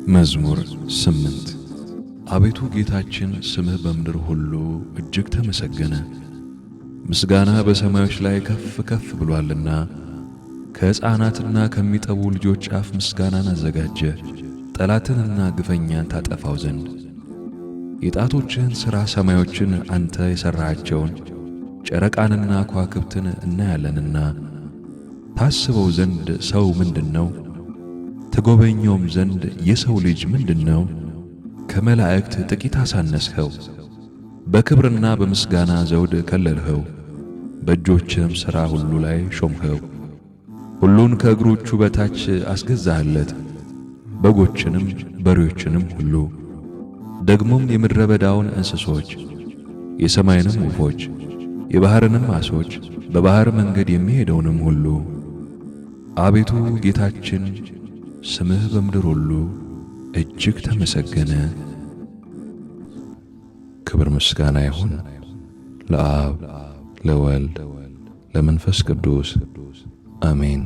መዝሙር 8 አቤቱ ጌታችን ስምህ በምድር ሁሉ እጅግ ተመሰገነ። ምስጋናህ በሰማዮች ላይ ከፍ ከፍ ብሏልና ከሕፃናትና ከሚጠቡ ልጆች አፍ ምስጋናን አዘጋጀ። ጠላትንና ግፈኛን ታጠፋው ዘንድ የጣቶችህን ሥራ ሰማዮችን አንተ የሠራሃቸውን ጨረቃንና ከዋክብትን እናያለንና። ታስበው ዘንድ ሰው ምንድነው? ተጎበኘውም ዘንድ የሰው ልጅ ምንድነው? ከመላእክት ጥቂት አሳነስኸው፣ በክብርና በምስጋና ዘውድ ከለልኸው፣ በእጆችህም ሥራ ሁሉ ላይ ሾምኸው። ሁሉን ከእግሮቹ በታች አስገዛህለት፣ በጎችንም በሬዎችንም ሁሉ፣ ደግሞም የምድረ በዳውን እንስሶች፣ የሰማይንም ወፎች፣ የባሕርንም ዓሦች፣ በባሕር መንገድ የሚሄደውንም ሁሉ። አቤቱ ጌታችን ስምህ በምድር ሁሉ እጅግ ተመሰገነ። ክብር ምስጋና ይሁን ለአብ ለወልድ ለመንፈስ ቅዱስ አሜን።